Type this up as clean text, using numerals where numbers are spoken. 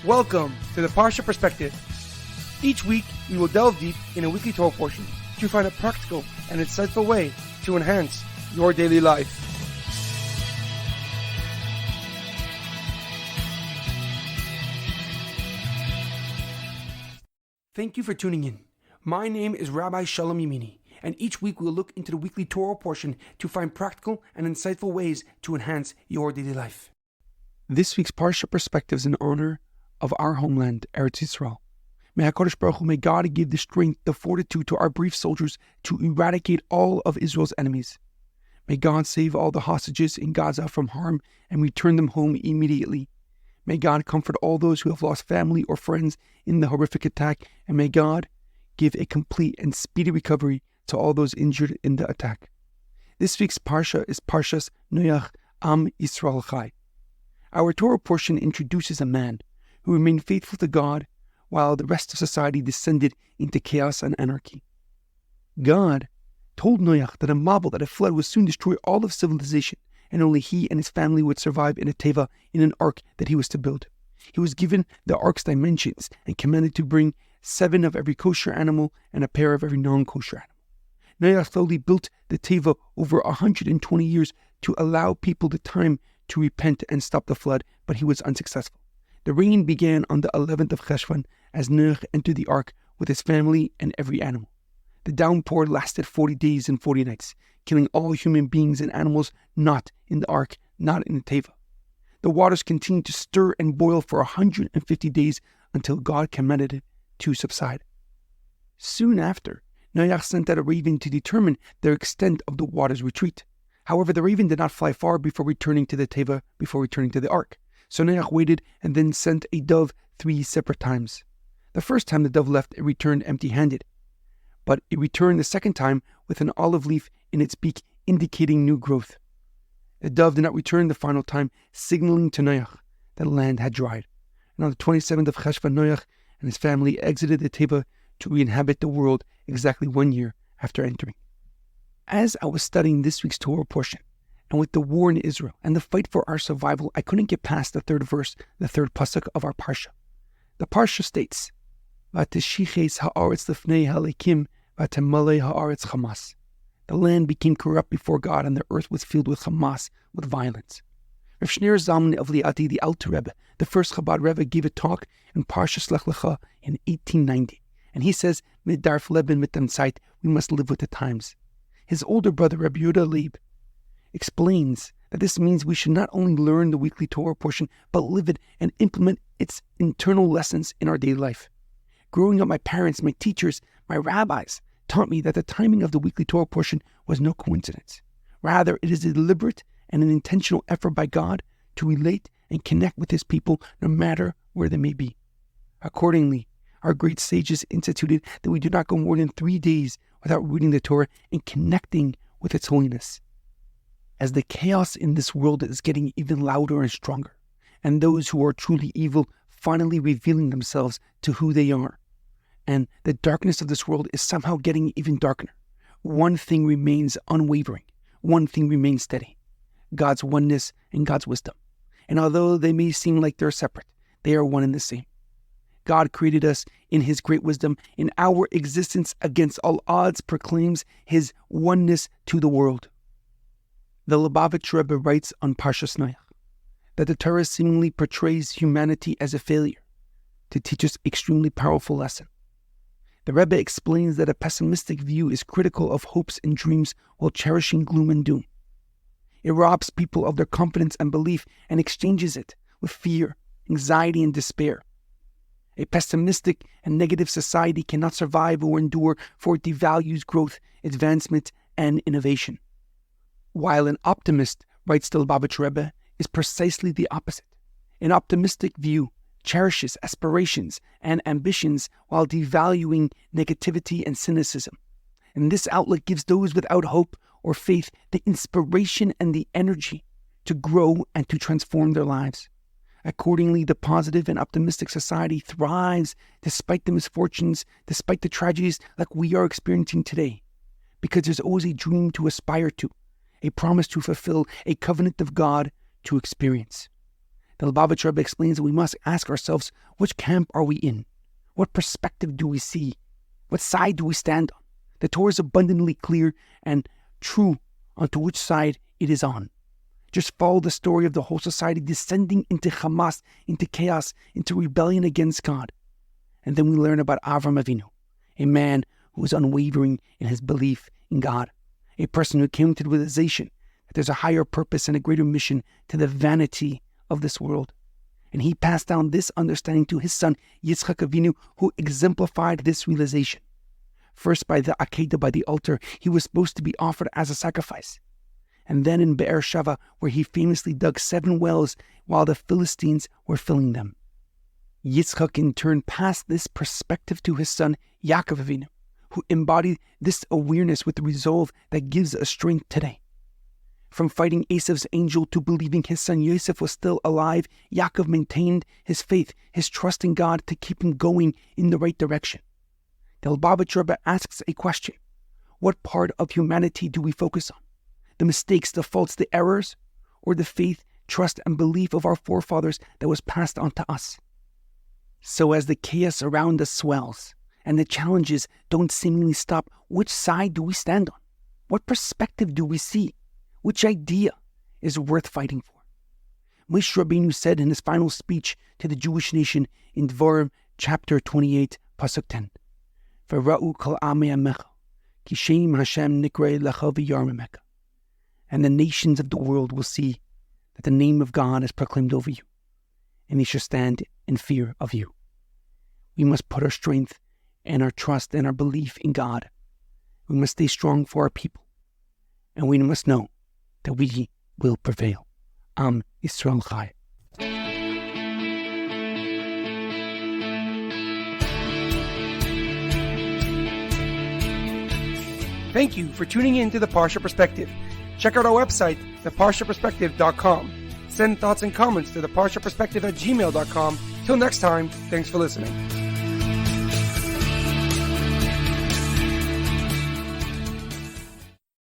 Welcome to the Parsha Perspective. Each week, we will delve deep in a weekly Torah portion to find a practical and insightful way to enhance your daily life. Thank you for tuning in. My name is Rabbi Shalom Yamini, and each week we will look into the weekly Torah portion to find practical and insightful ways to enhance your daily life. This week's Parsha Perspective is in honor of our homeland, Eretz Yisroel. May HaKadosh Baruch Hu, may God give the strength, the fortitude to our brief soldiers to eradicate all of Israel's enemies. May God save all the hostages in Gaza from harm and return them home immediately. May God comfort all those who have lost family or friends in the horrific attack, and may God give a complete and speedy recovery to all those injured in the attack. This week's Parsha is Parshas Noach, Am Yisrael Chai. Our Torah portion introduces a man who remained faithful to God while the rest of society descended into chaos and anarchy. God told Noach that a Mabul, that a flood, would soon destroy all of civilization, and only he and his family would survive in a Teviah, in an ark that he was to build. He was given the ark's dimensions and commanded to bring 7 of every kosher animal and a pair of every non-kosher animal. Noach slowly built the Teviah over 120 years to allow people the time to repent and stop the flood, but he was unsuccessful. The rain began on the 11th of Cheshvan as Noach entered the ark with his family and every animal. The downpour lasted 40 days and 40 nights, killing all human beings and animals not in the ark, not in the Teviah. The waters continued to stir and boil for 150 days until God commanded it to subside. Soon after, Noach sent out a raven to determine the extent of the water's retreat. However, the raven did not fly far before returning to the Teviah, before returning to the ark. So Noach waited and then sent a dove 3 separate times. The first time the dove left, it returned empty-handed. But it returned the second time with an olive leaf in its beak, indicating new growth. The dove did not return the final time, signaling to Noach that the land had dried. And on the 27th of Cheshvan, Noach and his family exited the Teviah to re-inhabit the world exactly 1 year after entering. As I was studying this week's Torah portion, and with the war in Israel and the fight for our survival, I couldn't get past the third verse, the third pasuk of our Parsha. The Parsha states, "V'tishiches ha'aretz lifnei ha'lekim, v'temalei ha'aretz chamas." The land became corrupt before God, and the earth was filled with Hamas, with violence. Rav Shneur Zalman of Liati, the Alter Rebbe, the first Chabad Rebbe, gave a talk in Parshas Lech Lecha in 1890, and he says, "Mit darf leben mit dem Zeit," we must live with the times. His older brother, Rabbi Yehuda Leib, explains that this means we should not only learn the weekly Torah portion, but live it and implement its internal lessons in our daily life. Growing up, my parents, my teachers, my rabbis taught me that the timing of the weekly Torah portion was no coincidence. Rather, it is a deliberate and an intentional effort by God to relate and connect with His people no matter where they may be. Accordingly, our great sages instituted that we do not go more than 3 days without reading the Torah and connecting with its holiness. As the chaos in this world is getting even louder and stronger, and those who are truly evil finally revealing themselves to who they are, and the darkness of this world is somehow getting even darker, one thing remains unwavering, one thing remains steady: God's oneness and God's wisdom. And although they may seem like they're separate, they are one and the same. God created us in His great wisdom, and our existence against all odds proclaims His oneness to the world. The Lubavitch Rebbe writes on Parshas Noach that the Torah seemingly portrays humanity as a failure to teach us extremely powerful lesson. The Rebbe explains that a pessimistic view is critical of hopes and dreams while cherishing gloom and doom. It robs people of their confidence and belief and exchanges it with fear, anxiety, and despair. A pessimistic and negative society cannot survive or endure, for it devalues growth, advancement, and innovation. While an optimist, writes the Lubavitch Rebbe, is precisely the opposite. An optimistic view cherishes aspirations and ambitions while devaluing negativity and cynicism. And this outlook gives those without hope or faith the inspiration and the energy to grow and to transform their lives. Accordingly, the positive and optimistic society thrives despite the misfortunes, despite the tragedies like we are experiencing today, because there's always a dream to aspire to, a promise to fulfill, a covenant of God to experience. The Lubavitch Rebbe explains that we must ask ourselves, which camp are we in? What perspective do we see? What side do we stand on? The Torah is abundantly clear and true onto which side it is on. Just follow the story of the whole society descending into Hamas, into chaos, into rebellion against God. And then we learn about Avram Avinu, a man who was unwavering in his belief in God, a person who came to the realization that there's a higher purpose and a greater mission to the vanity of this world. And he passed down this understanding to his son, Yitzchak Avinu, who exemplified this realization. First, by the Akedah, by the altar, he was supposed to be offered as a sacrifice. And then in Be'er Sheva, where he famously dug 7 wells while the Philistines were filling them. Yitzchak in turn passed this perspective to his son, Yaakov Avinu, who embodied this awareness with the resolve that gives us strength today. From fighting Esav's angel to believing his son Yosef was still alive, Yaakov maintained his faith, his trust in God to keep him going in the right direction. The Lubavitch Rebbe asks a question. What part of humanity do we focus on? The mistakes, the faults, the errors, or the faith, trust, and belief of our forefathers that was passed on to us? So as the chaos around us swells, and the challenges don't seemingly stop, which side do we stand on? What perspective do we see? Which idea is worth fighting for? Moshe Rabbeinu said in his final speech to the Jewish nation in Dvarim, chapter 28, pasuk 10, V'ra'u kol amei amecha, ki shem Hashem nikrei lecha v'yarmemeka. And the nations of the world will see that the name of God is proclaimed over you, and they shall stand in fear of you. We must put our strength and our trust and our belief in God. We must stay strong for our people, and we must know that we will prevail. Am Yisrael Chai. Thank you for tuning in to the Parsha Perspective. Check out our website, theparshaperspective.com. Send thoughts and comments to theparshaperspective@gmail.com. Till next time, thanks for listening.